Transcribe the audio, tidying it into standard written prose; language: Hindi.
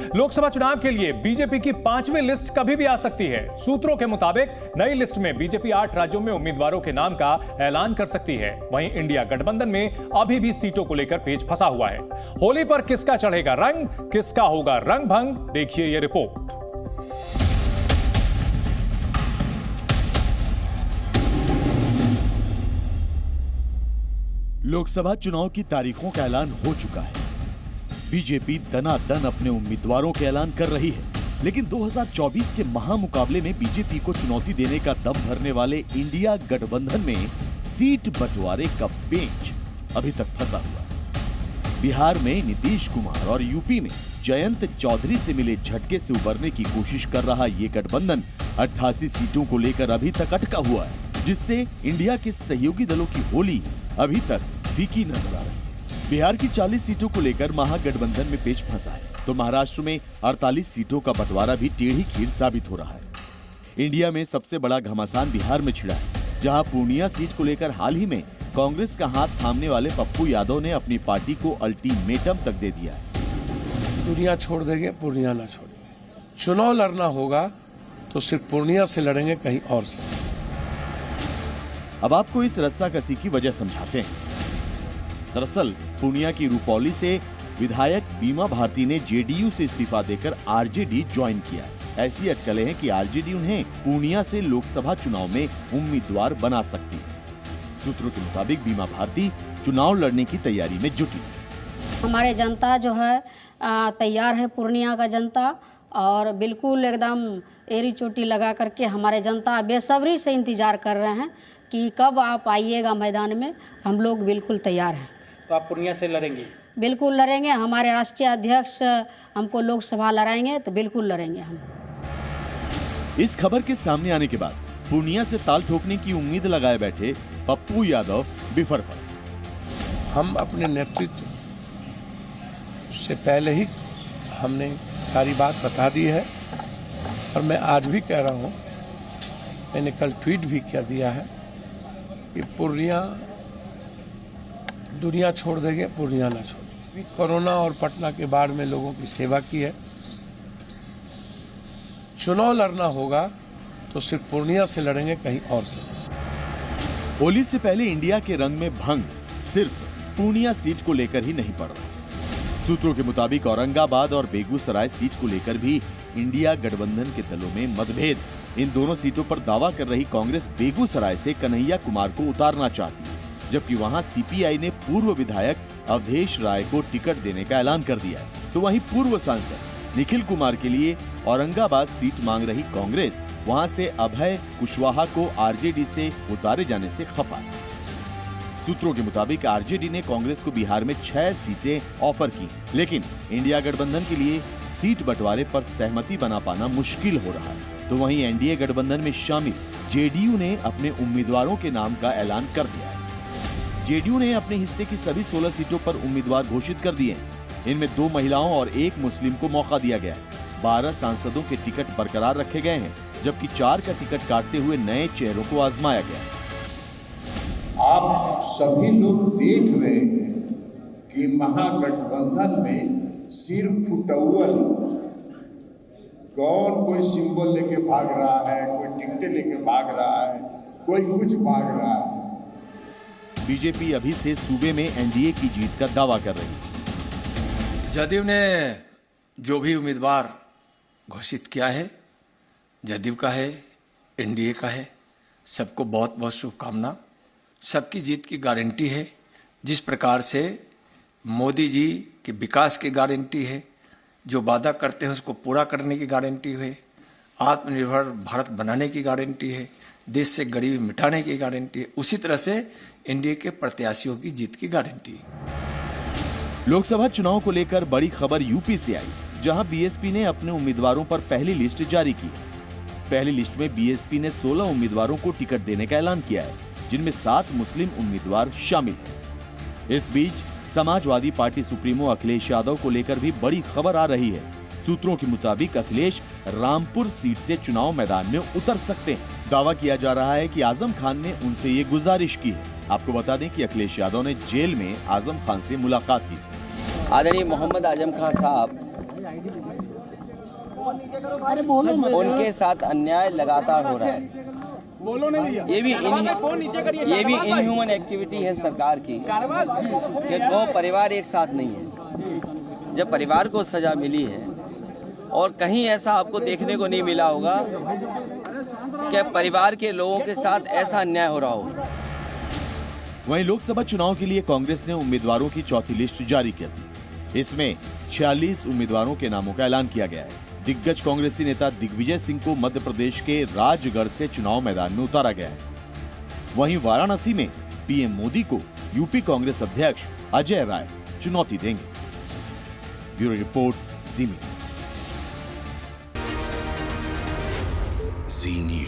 लोकसभा चुनाव के लिए बीजेपी की 5वीं लिस्ट कभी भी आ सकती है। सूत्रों के मुताबिक नई लिस्ट में बीजेपी 8 राज्यों में उम्मीदवारों के नाम का ऐलान कर सकती है। वहीं इंडिया गठबंधन में अभी भी सीटों को लेकर पेच फंसा हुआ है। होली पर किसका चढ़ेगा रंग, किसका होगा रंग भंग, देखिए ये रिपोर्ट। लोकसभा चुनाव की तारीखों का ऐलान हो चुका है। बीजेपी दनादन अपने उम्मीदवारों के ऐलान कर रही है, लेकिन 2024 के महामुकाबले में बीजेपी को चुनौती देने का दम भरने वाले इंडिया गठबंधन में सीट बंटवारे का पेंच अभी तक फंसा हुआ। बिहार में नीतीश कुमार और यूपी में जयंत चौधरी से मिले झटके से उबरने की कोशिश कर रहा ये गठबंधन 88 सीटों को लेकर अभी तक अटका हुआ है, जिससे इंडिया के सहयोगी दलों की होली अभी तक फीकी नजर आ रही है। बिहार की 40 सीटों को लेकर महागठबंधन में पेच फंसा है, तो महाराष्ट्र में 48 सीटों का बंटवारा भी टेढ़ी खीर साबित हो रहा है। इंडिया में सबसे बड़ा घमासान बिहार में छिड़ा है, जहां पूर्णिया सीट को लेकर हाल ही में कांग्रेस का हाथ थामने वाले पप्पू यादव ने अपनी पार्टी को अल्टीमेटम तक दे दिया है। दुनिया छोड़ देंगे, पूर्णिया ना छोड़ेंगे। चुनाव लड़ना होगा तो सिर्फ पूर्णिया से लड़ेंगे, कहीं और से। अब आपको इस रस्साकसी की वजह समझाते हैं। दरअसल पूर्णिया की रुपौली से विधायक बीमा भारती ने जेडीयू से इस्तीफा देकर आरजेडी ज्वाइन किया। ऐसी अटकलें हैं कि आरजेडी उन्हें पूर्णिया से लोकसभा चुनाव में उम्मीदवार बना सकती है। सूत्रों के मुताबिक बीमा भारती चुनाव लड़ने की तैयारी में जुटी। हमारे जनता जो है तैयार है, पूर्णिया का जनता, और बिल्कुल एकदम एड़ी चोटी लगा करके हमारे जनता बेसब्री से इंतजार कर रहे हैं कि कब आप आइएगा मैदान में। हम लोग बिल्कुल तैयार हैं। तो आप पूर्णिया से लड़ेंगे? बिल्कुल लड़ेंगे। हमारे राष्ट्रीय अध्यक्ष हमको लोकसभा लड़ाएंगे तो बिल्कुल लड़ेंगे हम। इस खबर के सामने आने के बाद पूर्णिया से ताल ठोकने की उम्मीद लगाए बैठे पप्पू यादव बिफर पड़े। हम अपने नेतृत्व से पहले ही हमने सारी बात बता दी है, और मैं आज भी कह रहा हूँ, मैंने कल ट्वीट भी कर दिया है कि पूर्णिया दुनिया छोड़ देंगे, पूर्णिया ना छोड़ेंगे। कोरोना और पटना के बाढ़ में लोगों की सेवा की है। चुनाव लड़ना होगा तो सिर्फ पूर्णिया से लड़ेंगे, कहीं और से। होली से पहले इंडिया के रंग में भंग सिर्फ पूर्णिया सीट को लेकर ही नहीं पड़ रहा। सूत्रों के मुताबिक औरंगाबाद और बेगूसराय सीट को लेकर भी इंडिया गठबंधन के दलों में मतभेद। इन दोनों सीटों पर दावा कर रही कांग्रेस बेगूसराय से कन्हैया कुमार को उतारना चाहती है, जबकि वहां सीपीआई ने पूर्व विधायक अवधेश राय को टिकट देने का ऐलान कर दिया है। तो वहीं पूर्व सांसद निखिल कुमार के लिए औरंगाबाद सीट मांग रही कांग्रेस वहां से अभय कुशवाहा को आरजेडी से उतारे जाने से खफा है। सूत्रों के मुताबिक आरजेडी ने कांग्रेस को बिहार में 6 सीटें ऑफर की, लेकिन इंडिया गठबंधन के लिए सीट बंटवारे पर सहमति बना पाना मुश्किल हो रहा है। तो वहीं एनडीए गठबंधन में शामिल जेडीयू ने अपने उम्मीदवारों के नाम का ऐलान कर दिया है। जेडीयू ने अपने हिस्से की सभी 16 सीटों पर उम्मीदवार घोषित कर दिए हैं। इनमें 2 महिलाओं और 1 मुस्लिम को मौका दिया गया है। 12 सांसदों के टिकट बरकरार रखे गए हैं, जबकि 4 का टिकट काटते हुए नए चेहरों को आजमाया गया। आप सभी लोग देख रहे हैं कि महागठबंधन में सिर्फ फुटअव्वल कौन, कोई सिंबल लेके भाग रहा है, कोई टिकटें लेके भाग रहा है, कोई कुछ भाग रहा है। बीजेपी अभी से सूबे में एनडीए की जीत का दावा कर रही है। जदयू ने जो भी उम्मीदवार घोषित किया है, जदयू का है, एनडीए का है, सबको बहुत बहुत शुभकामना। सबकी जीत की गारंटी है। जिस प्रकार से मोदी जी के विकास की गारंटी है, जो वादा करते हैं उसको पूरा करने की गारंटी है, आत्मनिर्भर भारत बनाने की गारंटी है, देश से गरीबी मिटाने की गारंटी है, उसी तरह से एनडीए के प्रत्याशियों की जीत की गारंटी है। लोकसभा चुनाव को लेकर बड़ी खबर यूपी से आई, जहां बीएसपी ने अपने उम्मीदवारों पर पहली लिस्ट जारी की है। पहली लिस्ट में बीएसपी ने 16 उम्मीदवारों को टिकट देने का ऐलान किया है, जिनमें 7 मुस्लिम उम्मीदवार शामिल हैं। इस बीच समाजवादी पार्टी सुप्रीमो अखिलेश यादव को लेकर भी बड़ी खबर आ रही है। सूत्रों के मुताबिक अखिलेश रामपुर सीट से चुनाव मैदान में उतर सकते हैं। दावा किया जा रहा है कि आजम खान ने उनसे ये गुजारिश की है। आपको बता दें कि अखिलेश यादव ने जेल में आजम खान से मुलाकात की। आदरणीय मोहम्मद आजम खान साहब उनके साथ अन्याय लगातार हो रहा है। ये भी इनह्यूमन एक्टिविटी है सरकार की कि दो परिवार एक साथ नहीं है। जब परिवार को सजा मिली है और कहीं ऐसा आपको देखने को नहीं मिला होगा कि परिवार के लोगों के साथ ऐसा अन्याय हो रहा हो। वहीं लोकसभा चुनाव के लिए कांग्रेस ने उम्मीदवारों की चौथी लिस्ट जारी कर दी। इसमें 46 उम्मीदवारों के नामों का ऐलान किया गया है। दिग्गज कांग्रेसी नेता दिग्विजय सिंह को मध्य प्रदेश के राजगढ़ से चुनाव मैदान में उतारा गया है। वहीं वाराणसी में पीएम मोदी को यूपी कांग्रेस अध्यक्ष अजय राय चुनौती देंगे। ब्यूरो रिपोर्ट, जी न्यूज़।